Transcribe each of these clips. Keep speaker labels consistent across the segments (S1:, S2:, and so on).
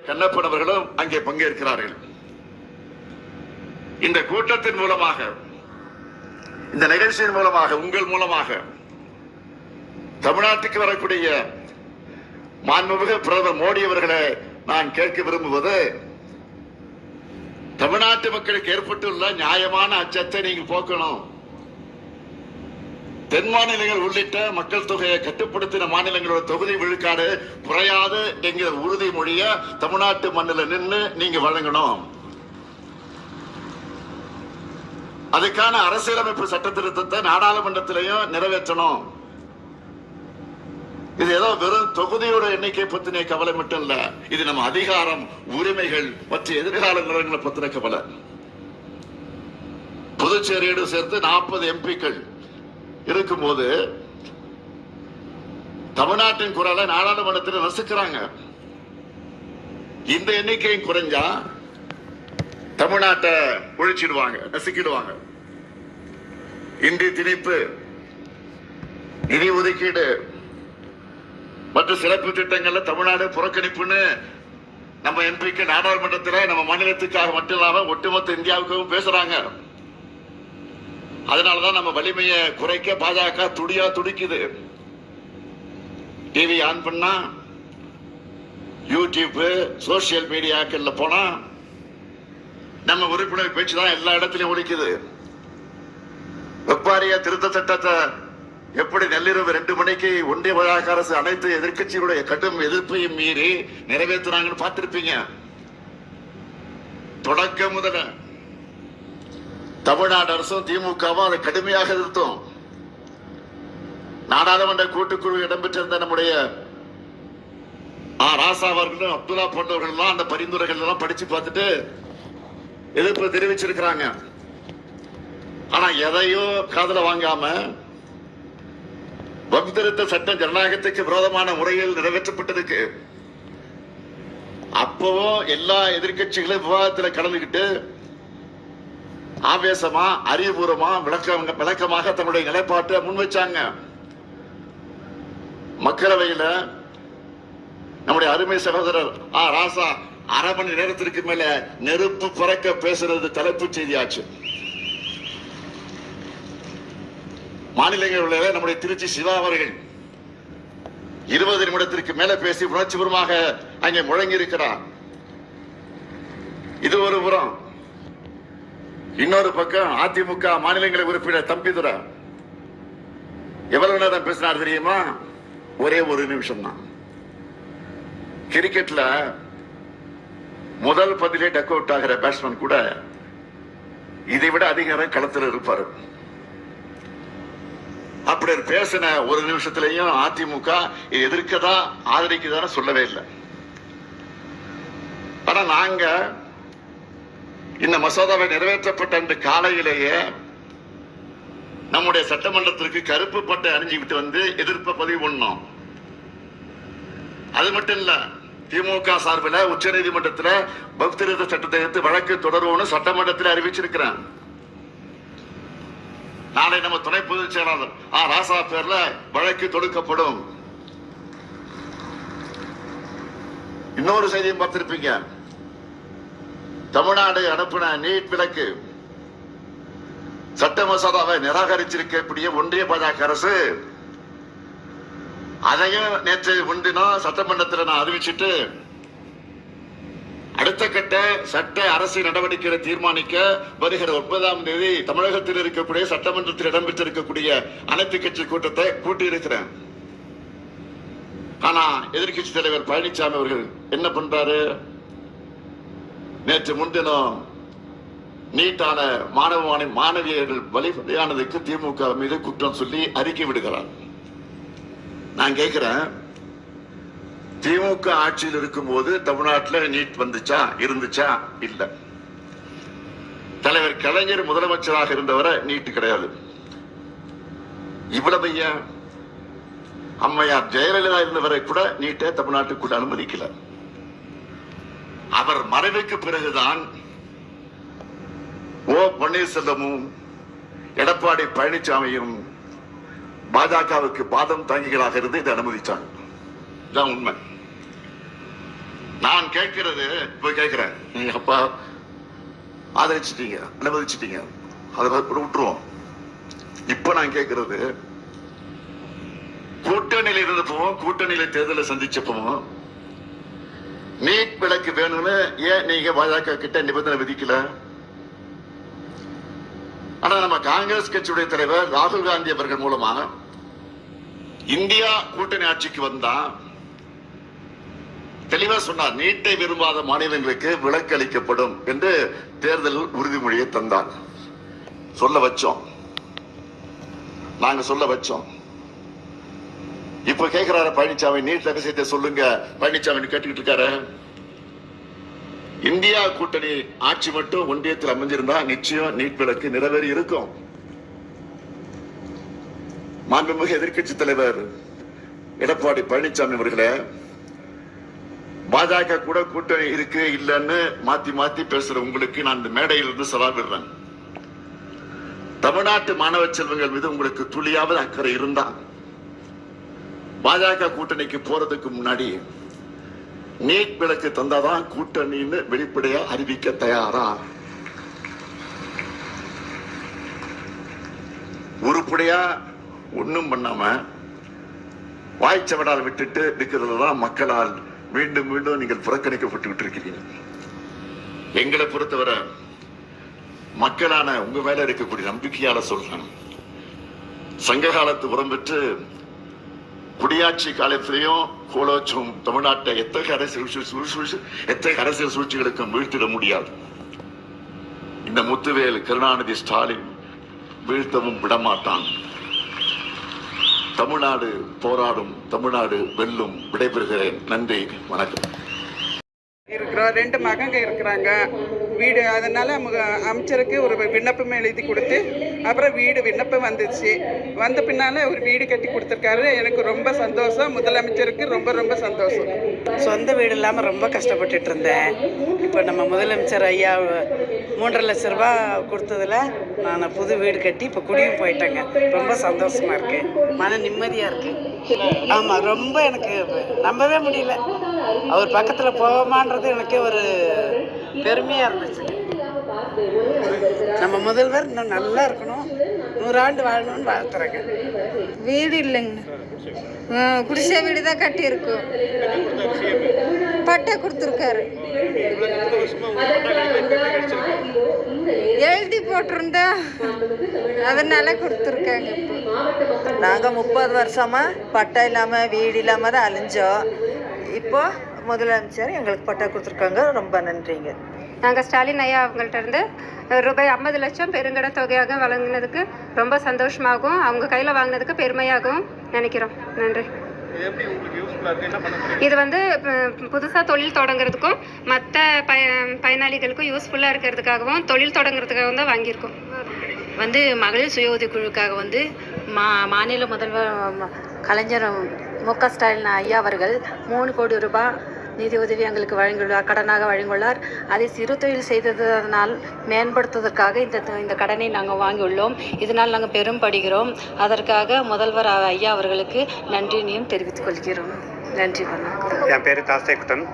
S1: கண்ணப்பன் அவர்களும் அங்கே பங்கேற்கிறார்கள். இந்த கூட்டத்தின் மூலமாக, இந்த நிகழ்ச்சியின் மூலமாக, உங்கள் மூலமாக தமிழ்நாட்டுக்கு வரக்கூடிய மாண்புமிகு பிரதமர் மோடி அவர்களை நான் கேட்க விரும்புவது, தமிழ்நாட்டு மக்களுக்கு ஏற்பட்டுள்ள நியாயமான அச்சத்தை நீங்க போக்கணும். தென் மாநிலங்கள் உள்ளிட்ட மக்கள் தொகையை கட்டுப்படுத்தின மாநிலங்களோட தொகுதி விழுக்காடு குறையாது என்கிற உறுதிமொழிய தமிழ்நாட்டு மண்ணில் நின்று நீங்க வழங்கணும். அதுக்கான அரசியலமைப்பு சட்ட திருத்தத்தை நாடாளுமன்றத்திலையும் நிறைவேற்றணும். இது ஏதோ வெறும் தொகுதியோட எண்ணிக்கை பத்தின கவலை மட்டும் இல்ல, இது நம்ம அதிகாரம், உரிமைகள் மற்றும் எதிர்கால நிலங்களை பத்தின கவலை. புதுச்சேரியோடு சேர்த்து 40 எம்பிக்கள் இருக்கும்போது தமிழ்நாட்டின் குரலை நாடாளுமன்றத்தில் நசுக்கிறாங்க. இந்த எண்ணிக்கையும் குறைஞ்சா தமிழ்நாட்டை ஒழிச்சிடுவாங்க, நசுக்கிடுவாங்க. இந்தி திணிப்பு, நிதி ஒதுக்கீடு மற்றும் சிறப்பு திட்டங்கள்ல தமிழ்நாடு புறக்கணிப்புன்னு நம்ம எம்பிக்கு நாடாளுமன்றத்தில் நம்ம மாநிலத்துக்காக மட்டும் இல்லாம ஒட்டுமொத்த இந்தியாவுக்கும் பேசுறாங்க. அதனாலதான் நம்ம வலிமையை குறைக்க பாஜக துடிக்குது. டிவி ஆன் பண்ணா, யூடியூப், சோசியல் மீடியாக்கள்ல போனா நம்ம உறுப்பினர் பேச்சு தான் எல்லா இடத்திலையும் ஒலிக்குது. வெப்பாரிய திருத்த சட்டத்தை எப்படி நள்ளிரவு 2 மணிக்கு ஒன்றிய பாஜக அரசு அனைத்து எதிர்கட்சிகளுடைய கடும் எதிர்ப்பையும் மீறி நிறைவேற்றினாங்கன்னு பார்த்திருப்பீங்க. தொடக்க முதல தமிழ்நாடு அரசும் திமுகவும் அதை கடுமையாக எதிர்த்தோம். நாடாளுமன்ற கூட்டுக்குழு இடம்பெற்றிருந்த நம்முடைய ராசா அவர்களும் அப்துல்லா போன்றவர்கள் எல்லாம் அந்த பரிந்துரைகள் எல்லாம் படிச்சு பார்த்துட்டு எதிர்ப்பு தெரிவிச்சிருக்கிறாங்க. ஆனா எதையோ காதுல வாங்காம வகுத்திருத்த சட்டம் ஜனநாயகத்துக்கு விரோதமான முறையில் நிறைவேற்றப்பட்டதுக்கு அப்பவும் எல்லா எதிர்கட்சிகளும் விவாதத்தில் கலந்துகிட்டு ஆவேசமா, அறிவுபூர்வமா, விளக்கமாக தன்னுடைய நிலைப்பாட்டை முன்வைச்சாங்க. மக்களவையில நம்முடைய அருமை சகோதரர் ராசா 1/2 மணி நேரத்திற்கு மேல நெருப்பு பறக்க பேசுறது தலைப்பு செய்தியாச்சு. மாநிலங்களில் நம்முடைய திருச்சி சிவா அவர்கள் 20 நிமிடத்திற்கு மேல பேசி உணர்ச்சிபூர்வமாக அங்கே முழங்கி இருக்கிறார். இது ஒரு புறம். இன்னொரு பக்கம் அதிமுக மாநிலங்களவை உறுப்பினர் தம்பிதுரை எவ்வளவு நேரம் பேசினார் தெரியுமா? ஒரே 1 நிமிஷம் தான். கிரிக்கெட்ல முதல் பதிலே டக் அவுட் ஆகிற பேட்ஸ்மேன் கூட இதை விட அதிக நேரம் களத்தில் இருப்பாரு. அப்படி பேசின 1 நிமிஷத்திலையும் அதிமுக எதிர்க்கதா ஆதரிக்கதான சொல்லவே இல்லை. ஆனா நாங்க இந்த மசோதாவை நிறைவேற்றப்பட்ட அன்று காலையிலேயே நம்முடைய சட்டமன்றத்திற்கு கருப்பு பட்டை அணிஞ்சுக்கிட்டு வந்து எதிர்ப்பை பதிவு பண்ணோம். அது மட்டும் இல்ல, திமுக சார்பில் உச்ச நீதிமன்றத்தில் வகுத்திருத்த சட்டத்தை எடுத்து வழக்கு தொடருவோம்னு சட்டமன்றத்தில் அறிவிச்சிருக்கிறேன். நாளை நம்ம துணை பொதுச் செயலாளர் ராசா பேர்ல வழக்கு தொடுக்கப்படும். இன்னொரு செய்தியும் பார்த்திருப்பீங்க. தமிழ்நாடு அனுப்பின நீட் விலக்கு சட்ட மசோதாவை நிராகரிச்சிருக்கக்கூடிய ஒன்றிய பாஜக அரசு அதையும் நேற்று முன்தினம் சட்டமன்றத்தில் நான் அறிவிச்சுட்டு அடுத்த கட்ட சட்ட அரசியல் நடவடிக்கைகளை தீர்மானிக்க வருகிற 9ஆம் தேதி தமிழகத்தில் இருக்கக்கூடிய சட்டமன்றத்தில் இடம்பெற்றிருக்கக்கூடிய அனைத்து கட்சி கூட்டத்தை கூட்டியிருக்கிறேன். ஆனா எதிர்கட்சி தலைவர் பழனிசாமி அவர்கள் என்ன பண்றாரு? நேற்று முன்தினம் நீட்டான மாணவியர்கள் வழிபதையானதுக்கு திமுக மீது குற்றம் சொல்லி அறிக்கை விடுகிறார். நான் கேட்கிறேன், திமுக ஆட்சியில் இருக்கும் போது தமிழ்நாட்டில் நீட் வந்துச்சா, இருந்துச்சா? இல்ல. தலைவர் கலைஞர் முதலமைச்சராக இருந்தவரை நீட் கிடையாது. இவ்வளவு அம்மையார் ஜெயலலிதா இருந்தவரை கூட நீட்டை தமிழ்நாட்டுக்குள்ள அனுமதிக்கல. அவர் மறைவுக்கு பிறகுதான் ஓ பன்னீர்செல்வமும் எடப்பாடி பழனிசாமியும் பாஜகவுக்கு பாதம் தாங்கிகளாக இருந்து இதை அனுமதிச்சாங்க. இதுதான் உண்மை. நான் கேட்கிறது இப்ப கேட்கிறேன், நீங்க அப்பா ஆதரிச்சிட்டீங்க, அனுமதிச்சிட்டீங்க, அதை விட்டுருவோம். இப்ப நான் கேட்கிறது, கூட்டணியில இருந்தப்பவும் கூட்டணியில தேர்தலை சந்திச்சப்பவும் நீட் விலக்கு வேணும்னு ஏன் நீங்க பாஜக கிட்ட நிபந்தனை விதிக்கல? ஆனா நம்ம காங்கிரஸ் கட்சியுடைய தலைவர் ராகுல் காந்தி அவர்கள் மூலமா இந்தியா கூட்டணி ஆட்சிக்கு வந்தா தெளிவா சொன்னார், நீட்டை விரும்பாத மாநிலங்களுக்கு விலக்கு அளிக்கப்படும் என்று தேர்தலில் உறுதிமொழியை தந்தார். சொல்ல வச்சோம், நாங்க சொல்ல வச்சோம். இப்ப கேட்கிறாரு பழனிசாமி, நீட் ரகசியத்தை சொல்லுங்க. பழனிசாமி கேட்டுக்கிட்டு இருக்காரு. இந்தியா கூட்டணி ஆட்சி மட்டும் ஒன்றியத்தில் அமைஞ்சிருந்தா நிச்சயம் நீட் விலக்கு நிறைவேறி இருக்கும். மாண்புமிகு எதிர்க்கட்சி தலைவர் எடப்பாடி பழனிசாமி அவர்களே, பாஜக கூட கூட்டணி இருக்கு இல்லன்னு மாத்தி மாத்தி பேசுற உங்களுக்கு நான் இந்த மேடையில் இருந்து சவால் விடுறேன். தமிழ்நாட்டு மாணவ செல்வங்கள் மீது உங்களுக்கு துளியாவது அக்கறை இருந்தா பாஜக கூட்டணிக்கு போறதுக்கு முன்னாடி நீட் விலக்கு தந்தாதான் கூட்டணின்னு வெளிப்படையா அறிவிக்க தயாரா? உருப்படியா ஒண்ணும் பண்ணாம வாய்ச்சவடால் விட்டுட்டு இருக்கிறதுதான் மக்களால் மீண்டும் மீண்டும் நீங்கள் புறக்கணிக்கப்பட்டு இருக்கிறீங்க. எங்களை பொறுத்தவரை மக்களான உங்க மேல இருக்கக்கூடிய நம்பிக்கையால சொல்றேன், சங்க காலத்து உரம் பெற்று குடியாட்சி காலத்திலையும் கோலோச்சும் தமிழ்நாட்டை எத்தகைய அரசியல் சூழ்ச்சிகளுக்கும் வீழ்த்திட முடியாது. இந்த முத்துவேல் கருணாநிதி ஸ்டாலின் வீழ்த்தவும் விடமாட்டான். தமிழ்நாடு போராடும், தமிழ்நாடு வெல்லும். விடைபெறுகிறேன். நன்றி, வணக்கம்.
S2: இருக்கிறோம், 2 மகங்க இருக்கிறாங்க. வீடு அதனால அமைச்சருக்கு ஒரு விண்ணப்பம் எழுதி கொடுத்து அப்புறம் வீடு விண்ணப்பம் வந்துச்சு. வந்த பின்னால ஒரு வீடு கட்டி கொடுத்துருக்காரு. எனக்கு ரொம்ப சந்தோஷம். முதலமைச்சருக்கு ரொம்ப ரொம்ப சந்தோஷம்.
S3: சொந்த வீடு இல்லாமல் ரொம்ப கஷ்டப்பட்டுட்டு இருந்தேன். இப்போ நம்ம முதலமைச்சர் ஐயா 3.5 லட்ச ரூபா கொடுத்ததில் நான் புது வீடு கட்டி இப்போ குடியும் போயிட்டேங்க. ரொம்ப சந்தோஷமாக இருக்குது, மன நிம்மதியாக இருக்குது. ஆமாம், ரொம்ப எனக்கு நம்பவே முடியல. அவர் பக்கத்தில் போவோமான்றது எனக்கு ஒரு பெருமையாக இருந்துச்சு. நம்ம முதல்வர் இன்னும் நல்லா இருக்கணும், 100 ஆண்டு வாழணும்னு வாழ்த்துறேங்க.
S4: வீடு இல்லைங்க, குடிசை வீடு தான் கட்டியிருக்கோம். பட்டா கொடுத்துருக்காரு, எழுதி போட்டிருந்தா அதனால கொடுத்துருக்காங்க.
S5: நாங்கள் 30 வருஷமாக பட்டா இல்லாமல் வீடு இல்லாமல் தான் அழிஞ்சோம். இப்போ முதலமைச்சர் எங்களுக்கு பட்டா கொடுத்துருக்காங்க, ரொம்ப நன்றிங்க.
S6: நாங்கள் ஸ்டாலின் ஐயா அவங்கள்ட்ட இருந்து ரூபாய் 50 லட்சம் பெருங்கட தொகையாக வழங்கினதுக்கு ரொம்ப சந்தோஷமாகவும் அவங்க கையில் வாங்கினதுக்கு பெருமையாகவும் நினைக்கிறோம். நன்றி. இது வந்து புதுசாக தொழில் தொடங்குறதுக்கும் மற்ற பயனாளிகளுக்கும் யூஸ்ஃபுல்லாக இருக்கிறதுக்காகவும் தொழில் தொடங்குறதுக்காகவும் தான் வாங்கியிருக்கோம்.
S7: வந்து மகளிர் சுய உதவி குழுவுக்காக வந்து மாநில முதல்வர் கலைஞர் மு.க. ஸ்டாலின் ஐயா அவர்கள் 3 கோடி ரூபாய் நிதி உதவி எங்களுக்கு வழங்கியுள்ளார், கடனாக வழங்கியுள்ளார். அதை சிறு தொழில் செய்ததனால் மேம்படுத்துவதற்காக இந்த கடனை நாங்கள் வாங்கியுள்ளோம். இதனால் நாங்கள் பெரும்படுகிறோம். அதற்காக முதல்வர் ஐயா அவர்களுக்கு நன்றியையும் தெரிவித்துக் கொள்கிறோம். நன்றி, வணக்கம்.
S8: என் பேர் தாஸ்தேக்குட்டன்.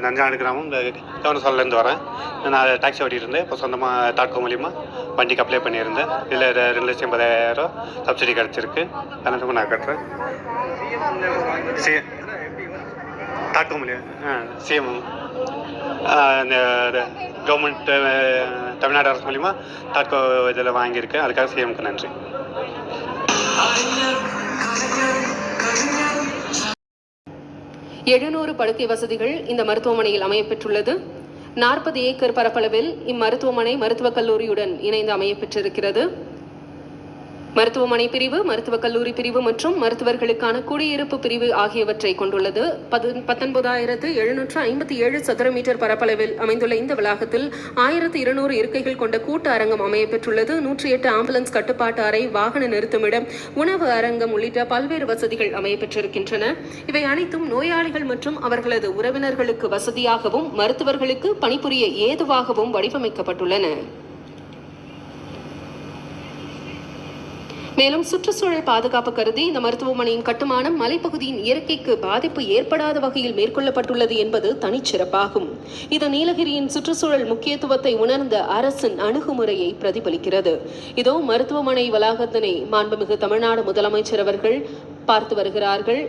S8: நஞ்சாடு கிராமம் கவனசாலிலேருந்து வரேன். நான் டாக்ஸி ஓட்டிகிட்டு இருந்தேன். இப்போ சொந்தமாக டாட்கோ மூலிமா வண்டிக்கு அப்ளை பண்ணியிருந்தேன். இதில் 2,80,000 சப்சிடி கிடச்சிருக்கு. அதனால நான் கட்டுறேன். டாட்கோ மூலியம் சிஎம் கவர்மெண்ட் தமிழ்நாடு அரசு மூலிமா டாட்கோ இதில் வாங்கியிருக்கேன். அதுக்காக சிஎம்க்கு நன்றி.
S9: 700 படுக்கை வசதிகள் இந்த மருத்துவமனையில் அமையப்பெற்றுள்ளது. 40 ஏக்கர் பரப்பளவில் இம்மருத்துவமனை மருத்துவக் கல்லூரியுடன் இணைந்து அமையப்பெற்றிருக்கிறது. மருத்துவமனை பிரிவு, மருத்துவக் கல்லூரி பிரிவு மற்றும் மருத்துவர்களுக்கான குடியிருப்பு பிரிவு ஆகியவற்றை கொண்டுள்ளது. 19,757 சதுர மீட்டர் பரப்பளவில் அமைந்துள்ள இந்த வளாகத்தில் 1,200 இருக்கைகள் கொண்ட கூட்ட அரங்கம் அமையப்பெற்றுள்ளது. 108 ஆம்புலன்ஸ் கட்டுப்பாட்டு அறை, வாகன நிறுத்துமிடம், உணவு அரங்கம் உள்ளிட்ட பல்வேறு வசதிகள் அமையப்பெற்றிருக்கின்றன. இவை அனைத்தும் நோயாளிகள் மற்றும் அவர்களது உறவினர்களுக்கு வசதியாகவும் மருத்துவர்களுக்கு பணிபுரிய ஏதுவாகவும் வடிவமைக்கப்பட்டுள்ளன. மேலும் சுற்றுச்சூழல் பாதுகாப்பு கருதி இந்த மருத்துவமனையின் கட்டுமானம் மலைப்பகுதியின் இயற்கைக்கு பாதிப்பு ஏற்படாத வகையில் மேற்கொள்ளப்பட்டுள்ளது என்பது தனிச்சிறப்பாகும். இது நீலகிரியின் சுற்றுச்சூழல் முக்கியத்துவத்தை உணர்ந்த அரசின் அணுகுமுறையை பிரதிபலிக்கிறது. இதோ மருத்துவமனை வளாகத்தினை மாண்புமிகு தமிழ்நாடு முதலமைச்சர் அவர்கள் பார்த்து வருகிறார்கள்.